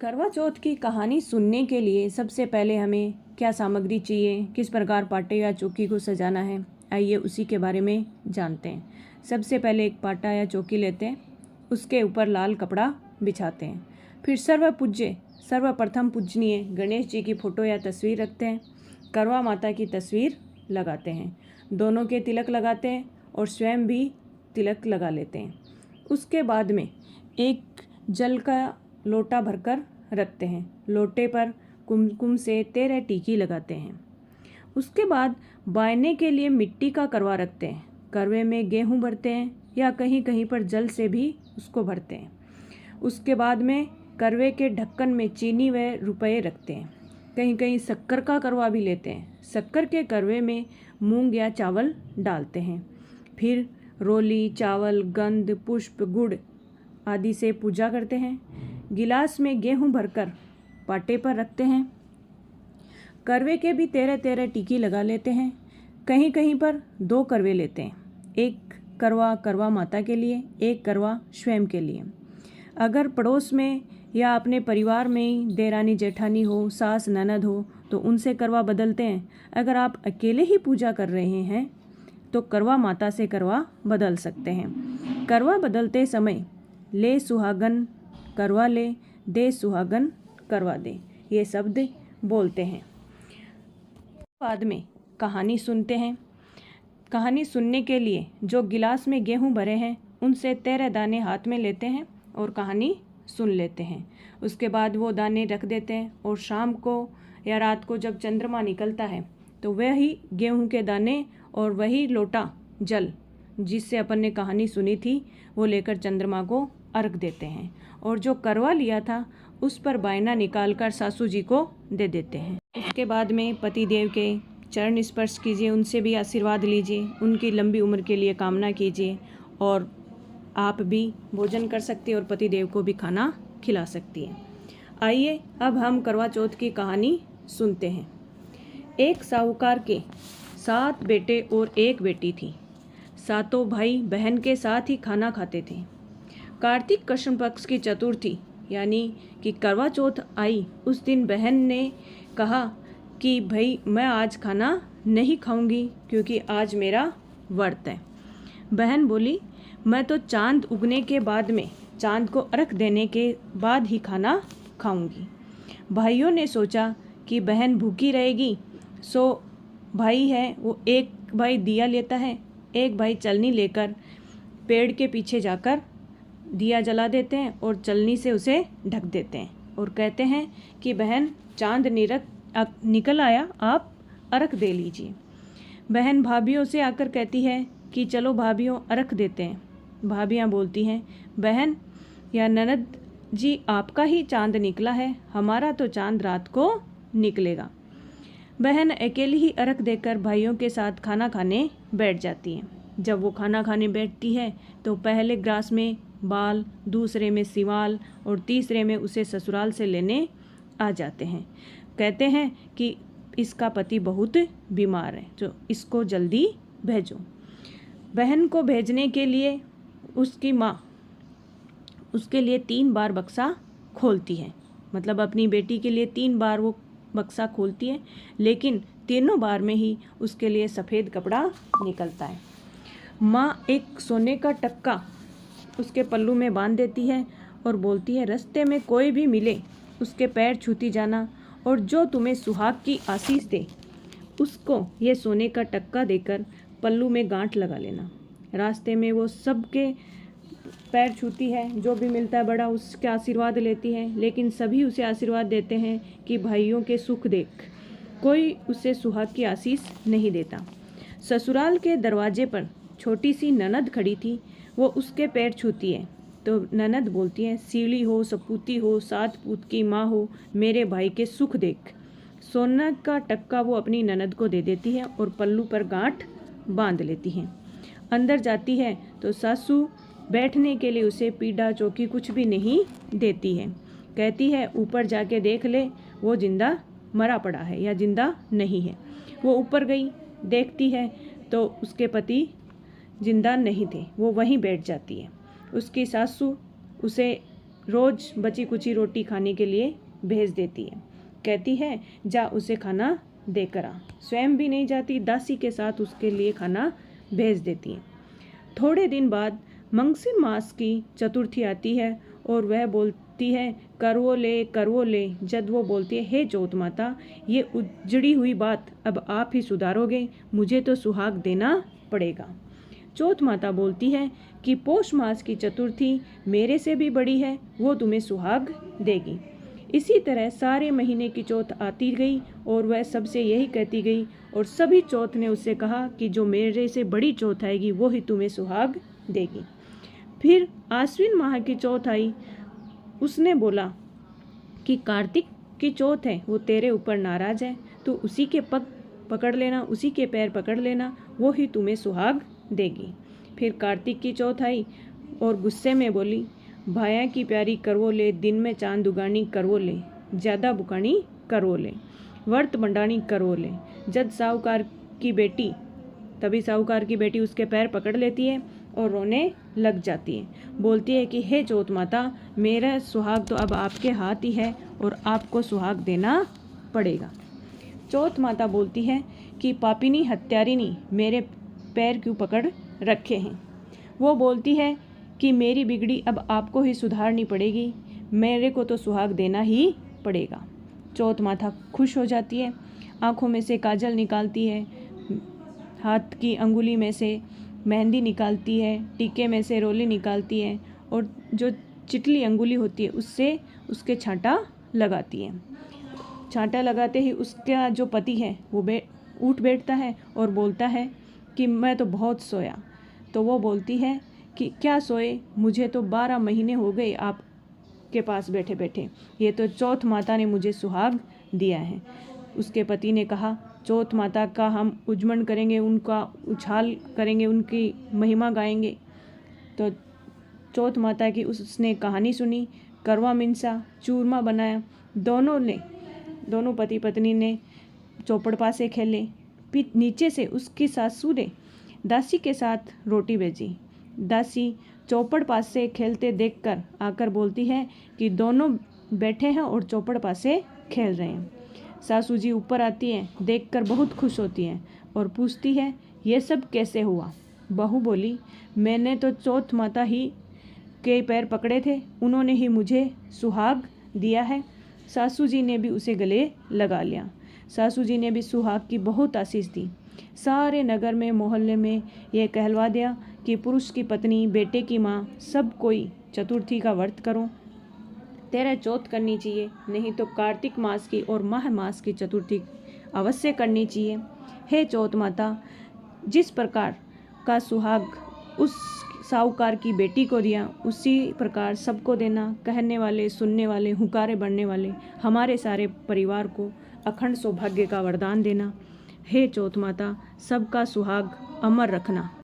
करवा चौथ की कहानी सुनने के लिए सबसे पहले हमें क्या सामग्री चाहिए, किस प्रकार पाटे या चौकी को सजाना है, आइए उसी के बारे में जानते हैं। सबसे पहले एक पाटा या चौकी लेते हैं, उसके ऊपर लाल कपड़ा बिछाते हैं। फिर सर्वप्रथम पूजनीय गणेश जी की फ़ोटो या तस्वीर रखते हैं। करवा माता की तस्वीर लगाते हैं, दोनों के तिलक लगाते हैं और स्वयं भी तिलक लगा लेते हैं। उसके बाद में एक जल का लोटा भरकर रखते हैं, लोटे पर कुमकुम से 13 टीकी लगाते हैं। उसके बाद बायने के लिए मिट्टी का करवा रखते हैं, करवे में गेहूं भरते हैं या कहीं कहीं पर जल से भी उसको भरते हैं। उसके बाद में करवे के ढक्कन में चीनी व रुपये रखते हैं, कहीं कहीं शक्कर का करवा भी लेते हैं। शक्कर के करवे में मूंग या चावल डालते हैं। फिर रोली, चावल, गंध, पुष्प, गुड़ आदि से पूजा करते हैं। गिलास में गेहूं भरकर पाटे पर रखते हैं। करवे के भी 13 टीकी लगा लेते हैं। कहीं कहीं पर 2 करवे लेते हैं, एक करवा माता के लिए, एक करवा स्वयं के लिए। अगर पड़ोस में या अपने परिवार में देरानी जेठानी हो, सास ननद हो तो उनसे करवा बदलते हैं। अगर आप अकेले ही पूजा कर रहे हैं तो करवा माता से करवा बदल सकते हैं। करवा बदलते समय ले सुहागन करवा ले, दे सुहागन करवा दे, ये शब्द बोलते हैं। बाद में कहानी सुनते हैं। कहानी सुनने के लिए जो गिलास में गेहूं भरे हैं उनसे 13 दाने हाथ में लेते हैं और कहानी सुन लेते हैं। उसके बाद वो दाने रख देते हैं और शाम को या रात को जब चंद्रमा निकलता है तो वही गेहूं के दाने और वही लोटा जल जिससे अपन ने कहानी सुनी थी वो लेकर चंद्रमा को अर्घ देते हैं और जो करवा लिया था उस पर बायना निकालकर सासू जी को दे देते हैं। उसके बाद में पतिदेव के चरण स्पर्श कीजिए, उनसे भी आशीर्वाद लीजिए, उनकी लंबी उम्र के लिए कामना कीजिए और आप भी भोजन कर सकती हैं और पतिदेव को भी खाना खिला सकती हैं। आइए अब हम करवा चौथ की कहानी सुनते हैं। एक साहूकार के 7 बेटे और 1 बेटी थी। सातों भाई बहन के साथ ही खाना खाते थे। कार्तिक कृष्ण पक्ष की चतुर्थी यानी कि करवा चौथ आई, उस दिन बहन ने कहा कि भाई मैं आज खाना नहीं खाऊंगी क्योंकि आज मेरा व्रत है। बहन बोली मैं तो चांद उगने के बाद में, चांद को अर्घ देने के बाद ही खाना खाऊंगी। भाइयों ने सोचा कि बहन भूखी रहेगी, सो भाई है वो एक भाई दिया लेता है, एक भाई चलनी लेकर पेड़ के पीछे जाकर दिया जला देते हैं और चलनी से उसे ढक देते हैं और कहते हैं कि बहन चांद निकल आया, आप अर्घ दे लीजिए। बहन भाभियों से आकर कहती है कि चलो भाभियों अर्घ देते हैं। भाभियाँ बोलती हैं बहन या ननद जी आपका ही चांद निकला है, हमारा तो चांद रात को निकलेगा। बहन अकेली ही अर्घ देकर भाइयों के साथ खाना खाने बैठ जाती है। जब वो खाना खाने बैठती है तो पहले ग्रास में बाल, दूसरे में सिवाल और तीसरे में उसे ससुराल से लेने आ जाते हैं। कहते हैं कि इसका पति बहुत बीमार है तो इसको जल्दी भेजो। बहन को भेजने के लिए उसकी माँ उसके लिए 3 बार बक्सा खोलती है, मतलब अपनी बेटी के लिए 3 बार वो बक्सा खोलती है, लेकिन तीनों बार में ही उसके लिए सफ़ेद कपड़ा निकलता है। माँ एक सोने का टक्का उसके पल्लू में बांध देती है और बोलती है रास्ते में कोई भी मिले उसके पैर छूती जाना और जो तुम्हें सुहाग की आशीष दे उसको ये सोने का टक्का देकर पल्लू में गांठ लगा लेना। रास्ते में वो सबके पैर छूती है, जो भी मिलता है बड़ा उसके आशीर्वाद लेती है, लेकिन सभी उसे आशीर्वाद देते हैं कि भाइयों के सुख देख, कोई उसे सुहाग की आशीष नहीं देता। ससुराल के दरवाजे पर छोटी सी ननद खड़ी थी, वो उसके पैर छूती है तो ननद बोलती है सीली हो, सपूती हो, 7 पूत की माँ हो, मेरे भाई के सुख देख। सोना का टक्का वो अपनी ननद को दे देती है और पल्लू पर गांठ बांध लेती है। अंदर जाती है तो सासू बैठने के लिए उसे पीढ़ा चौकी कुछ भी नहीं देती है। कहती है ऊपर जाके देख ले वो जिंदा मरा पड़ा है या जिंदा नहीं है। वो ऊपर गई, देखती है तो उसके पति जिंदा नहीं थे, वो वहीं बैठ जाती है। उसकी सासू उसे रोज़ बची कुची रोटी खाने के लिए भेज देती है। कहती है जा उसे खाना देकर आ। स्वयं भी नहीं जाती, दासी के साथ उसके लिए खाना भेज देती है। थोड़े दिन बाद मंगसिर मास की चतुर्थी आती है और वह बोलती है करवो ले। जब वो बोलती है हे चौथ माता, ये उजड़ी हुई बात अब आप ही सुधारोगे, मुझे तो सुहाग देना पड़ेगा। चौथ माता बोलती है कि पौष मास की चतुर्थी मेरे से भी बड़ी है, वो तुम्हें सुहाग देगी। इसी तरह सारे महीने की चौथ आती गई और वह सबसे यही कहती गई और सभी चौथ ने उससे कहा कि जो मेरे से बड़ी चौथ आएगी वो ही तुम्हें सुहाग देगी। फिर आश्विन माह की चौथ आई। उसने बोला कि कार्तिक की चौथ है, वो तेरे ऊपर नाराज है, तो उसी के पग पकड़ लेना, उसी के पैर पकड़ लेना, वो ही तुम्हें सुहाग देगी। फिर कार्तिक की चौथ आई और गुस्से में बोली भाया की प्यारी करवो ले, दिन में चांद दुगानी करवो ले, ज़्यादा बुकानी करवो ले, वर्त मंडानी करवो ले। जब साहूकार की बेटी तभी साहूकार की बेटी उसके पैर पकड़ लेती है और रोने लग जाती है। बोलती है कि हे चौथ माता, मेरा सुहाग तो अब आपके हाथ ही है और आपको सुहाग देना पड़ेगा। चौथ माता बोलती है कि पापिनी हत्यारिनी मेरे पैर क्यों पकड़ रखे हैं। वो बोलती है कि मेरी बिगड़ी अब आपको ही सुधारनी पड़ेगी, मेरे को तो सुहाग देना ही पड़ेगा। चौथ माता खुश हो जाती है, आँखों में से काजल निकालती है, हाथ की अंगुली में से मेहंदी निकालती है, टीके में से रोली निकालती है और जो चिटली अंगुली होती है उससे उसके छांटा लगाती है। छांटा लगाते ही उसका जो पति है वो उठ बैठता है और बोलता है कि मैं तो बहुत सोया। तो वो बोलती है कि क्या सोए, मुझे तो 12 महीने हो गए आपके पास बैठे बैठे, ये तो चौथ माता ने मुझे सुहाग दिया है। उसके पति ने कहा चौथ माता का हम उज्जमन करेंगे, उनका उछाल करेंगे, उनकी महिमा गाएंगे। तो चौथ माता की उसने कहानी सुनी, करवा मिनसा चूरमा बनाया। दोनों पति पत्नी ने चौपड़ पासे खेले। नीचे से उसकी सासू ने दासी के साथ रोटी भेजी। दासी चौपड़ पासे खेलते देखकर आकर बोलती है कि दोनों बैठे हैं और चौपड़ पासे खेल रहे हैं। सासू जी ऊपर आती हैं, देखकर बहुत खुश होती हैं और पूछती है ये सब कैसे हुआ। बहू बोली मैंने तो चौथ माता ही के पैर पकड़े थे, उन्होंने ही मुझे सुहाग दिया है। सासू जी ने भी उसे गले लगा लिया। सासू जी ने भी सुहाग की बहुत आशीष दी। सारे नगर में मोहल्ले में यह कहलवा दिया कि पुरुष की पत्नी, बेटे की माँ, सब कोई चतुर्थी का व्रत करो। तेरह चौथ करनी चाहिए, नहीं तो कार्तिक मास की और माह मास की चतुर्थी अवश्य करनी चाहिए। हे चौथ माता, जिस प्रकार का सुहाग उस साहूकार की बेटी को दिया उसी प्रकार सबको देना। कहने वाले, सुनने वाले, हुंकारे बढ़ने वाले हमारे सारे परिवार को अखंड सौभाग्य का वरदान देना। हे चौथ माता, सबका सुहाग अमर रखना।